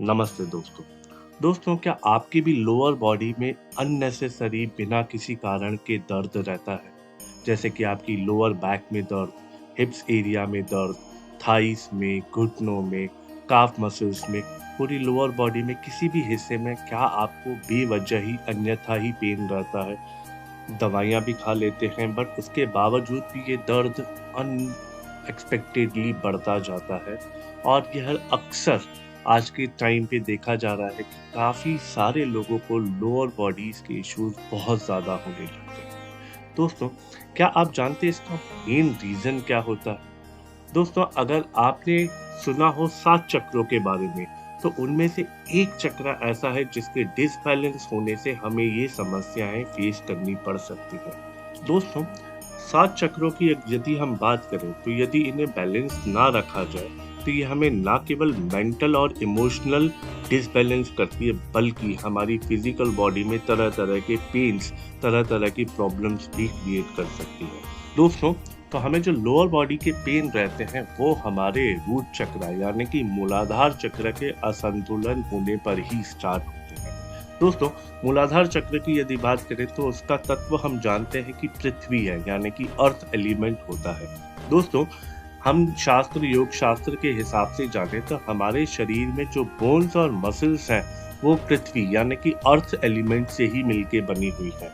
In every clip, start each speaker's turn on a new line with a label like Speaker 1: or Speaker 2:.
Speaker 1: नमस्ते दोस्तों। दोस्तों, क्या आपकी भी लोअर बॉडी में अननेसेसरी बिना किसी कारण के दर्द रहता है? जैसे कि आपकी लोअर बैक में दर्द, हिप्स एरिया में दर्द, थाइस में, घुटनों में, काफ मसल्स में, पूरी लोअर बॉडी में किसी भी हिस्से में क्या आपको बेवजह ही अन्यथा ही पेन रहता है? दवाइयाँ भी खा लेते हैं बट उसके बावजूद भी ये दर्द अनएक्सपेक्टेडली बढ़ता जाता है और यह अक्सर आज के टाइम पे देखा जा रहा है कि काफ़ी सारे लोगों को लोअर बॉडीज़ के इश्यूज़ बहुत ज़्यादा होने लगते हैं। दोस्तों, क्या आप जानते हैं इसका मेन रीज़न क्या होता है? दोस्तों, अगर आपने सुना हो 7 चक्रों के बारे में, तो उनमें से एक चक्र ऐसा है जिसके डिसबैलेंस होने से हमें ये समस्याएँ फेस करनी पड़ सकती हैं। दोस्तों, 7 चक्रों की यदि हम बात करें, तो यदि इन्हें बैलेंस ना रखा जाए, तो ये हमें ना केवल मेंटल और इमोशनल डिसबैलेंस करती है, बल्कि हमारी फिज़िकल बॉडी में तरह-तरह के पेन्स, तरह-तरह की प्रॉब्लम्स भी क्रिएट कर सकती है। दोस्तों, तो हमें जो लोअर बॉडी के पेन रहते हैं वो हमारे रूट चक्र यानी कि मूलाधार चक्र के असंतुलन होने पर ही स्टार्ट होते हैं। दोस्तों, मूलाधार चक्र की यदि बात करें तो उसका तत्व हम जानते हैं कि पृथ्वी है यानी कि अर्थ एलिमेंट होता है। दोस्तों, हम योग शास्त्र के हिसाब से जाने तो हमारे शरीर में जो बोन्स और मसल्स हैं वो पृथ्वी यानी कि अर्थ एलिमेंट से ही मिलके बनी हुई है।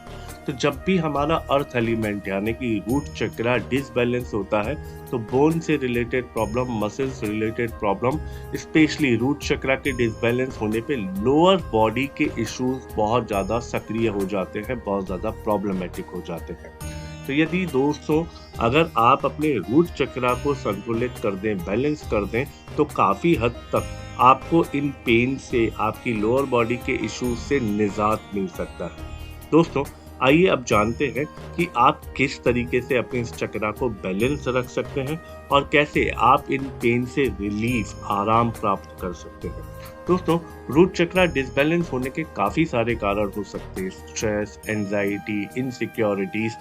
Speaker 1: तो जब भी हमारा अर्थ एलिमेंट यानी कि रूट चक्र डिसबैलेंस होता है, तो बोन से रिलेटेड प्रॉब्लम, मसल से रिलेटेड प्रॉब्लम, स्पेशली रूट चक्र के डिसबैलेंस होने पे लोअर बॉडी के इश्यूज बहुत ज़्यादा सक्रिय हो जाते हैं, बहुत ज़्यादा प्रॉब्लमेटिक हो जाते हैं। तो यदि दोस्तों, अगर आप अपने रूट चक्र को संतुलित कर दें, बैलेंस कर दें, तो काफ़ी हद तक आपको इन पेन से, आपकी लोअर बॉडी के इश्यूज से निजात मिल सकता है। दोस्तों, आइए अब जानते हैं कि आप किस तरीके से अपने इस चक्र को बैलेंस रख सकते हैं और कैसे आप इन पेन से रिलीफ, आराम प्राप्त कर सकते हैं। दोस्तों, रूट चक्र डिसबैलेंस होने के काफ़ी सारे कारण हो सकते हैं। स्ट्रेस, एंजाइटी, इनसिक्योरिटीज़,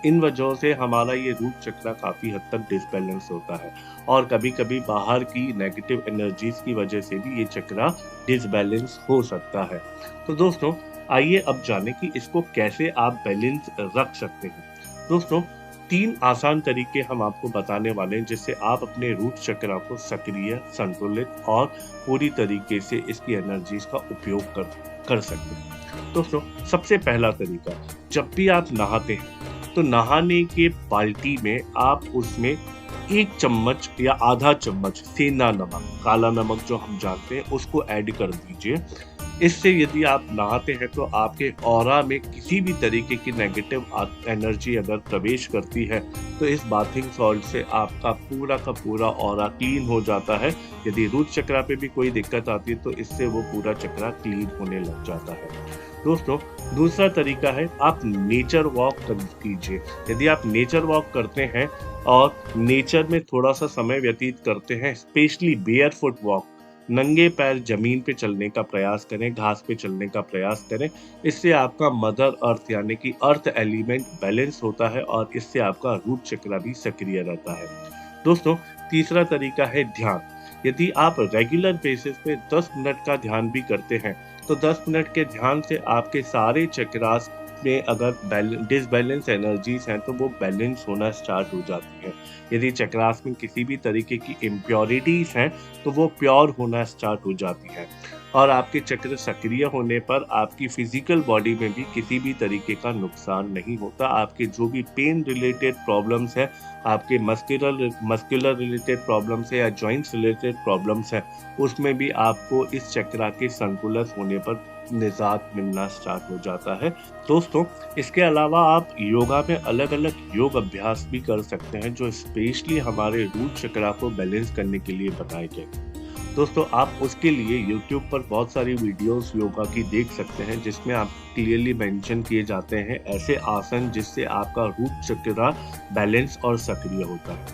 Speaker 1: इन वजहों से हमारा ये रूट चक्र काफ़ी हद तक डिसबैलेंस होता है और कभी-कभी बाहर की नेगेटिव एनर्जीज़ की वजह से भी ये चक्र डिसबैलेंस हो सकता है। तो दोस्तों, आइए अब जानें कि इसको कैसे आप बैलेंस रख सकते हैं। दोस्तों, 3 आसान तरीके हम आपको बताने वाले हैं जिससे आप अपने रूट चक्र को सक्रिय, संतुलित और पूरी तरीके से इसकी एनर्जीज का उपयोग कर सकते हैं। दोस्तों, सबसे पहला तरीका, जब भी आप नहाते हैं, तो नहाने के बाल्टी में आप उसमें 1 चम्मच या आधा चम्मच सेंधा नमक, काला नमक जो हम जानते हैं, उसको ऐड कर दीजिए। इससे यदि आप नहाते हैं तो आपके ऑरा में किसी भी तरीके की नेगेटिव एनर्जी अगर प्रवेश करती है, तो इस बाथिंग सॉल्ट से आपका पूरा का पूरा ऑरा क्लीन हो जाता है। यदि रूट चक्र पे भी कोई दिक्कत आती है तो इससे वो पूरा चक्र क्लीन होने लग जाता है। दोस्तों, दूसरा तरीका है, आप नेचर वॉक कीजिए। यदि आप नेचर वॉक करते हैं और नेचर में थोड़ा-सा समय व्यतीत करते हैं, स्पेशली बेयरफुट वॉक, नंगे पैर ज़मीन पे चलने का प्रयास करें, घास पे चलने का प्रयास करें। इससे आपका मदर अर्थ यानी कि अर्थ एलिमेंट बैलेंस होता है और इससे आपका रूट चक्र भी सक्रिय रहता है। दोस्तों, तीसरा तरीका है ध्यान। यदि आप रेगुलर बेसिस पे 10 मिनट का ध्यान भी करते हैं, तो 10 मिनट के ध्यान से आपके सारे चक्रास में अगर डिसबैलेंस एनर्जीज़ हैं, तो वो बैलेंस होना स्टार्ट हो जाती हैं। यदि चक्रास में किसी भी तरीके की इम्प्योरिटीज़ हैं, तो वो प्योर होना स्टार्ट हो जाती है और आपके चक्र सक्रिय होने पर आपकी फिजिकल बॉडी में भी किसी भी तरीके का नुकसान नहीं होता। आपके जो भी पेन रिलेटेड प्रॉब्लम्स हैं, आपके मस्कुलर रिलेटेड प्रॉब्लम्स है या जॉइंट्स रिलेटेड प्रॉब्लम्स हैं, उसमें भी आपको इस चक्र के संतुलित होने पर निजात मिलना स्टार्ट हो जाता है। दोस्तों, इसके अलावा आप योगा में अलग-अलग योग अभ्यास भी कर सकते हैं जो स्पेशली हमारे रूट चक्र को बैलेंस करने के लिए बताए गए। दोस्तों, आप उसके लिए यूट्यूब पर बहुत सारी वीडियोस योगा की देख सकते हैं जिसमें आप क्लियरली मेंशन किए जाते हैं ऐसे आसन जिससे आपका रूट चक्र बैलेंस और सक्रिय होता है।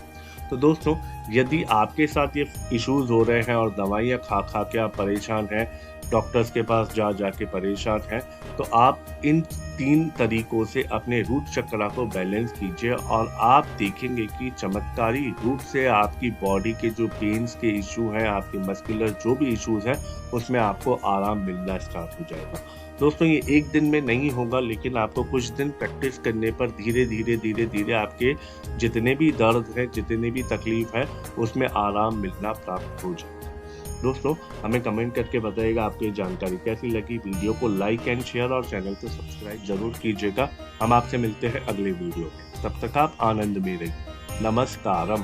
Speaker 1: तो दोस्तों, यदि आपके साथ ये इश्यूज हो रहे हैं और दवाइयाँ खा-खा के आप परेशान हैं, डॉक्टर्स के पास जा-जा के परेशान हैं, तो आप इन 3 तरीकों से अपने रूट चक्रा को बैलेंस कीजिए और आप देखेंगे कि चमत्कारी रूप से आपकी बॉडी के जो पेन्स के इश्यू हैं, आपके मस्कुलर जो भी इश्यूज़ हैं, उसमें आपको आराम मिलना स्टार्ट हो जाएगा। दोस्तों ये एक दिन में नहीं होगा, लेकिन आपको कुछ दिन प्रैक्टिस करने पर धीरे-धीरे आपके जितने भी दर्द हैं, जितनी भी तकलीफ है, उसमें आराम मिलना प्राप्त हो जाएगा। दोस्तों, हमें कमेंट करके बताइएगा आपको ये जानकारी कैसी लगी। वीडियो को लाइक एंड शेयर और चैनल को सब्सक्राइब ज़रूर कीजिएगा। हम आपसे मिलते हैं अगले वीडियो में। तब तक आप आनंद में रहिए। नमस्कारम।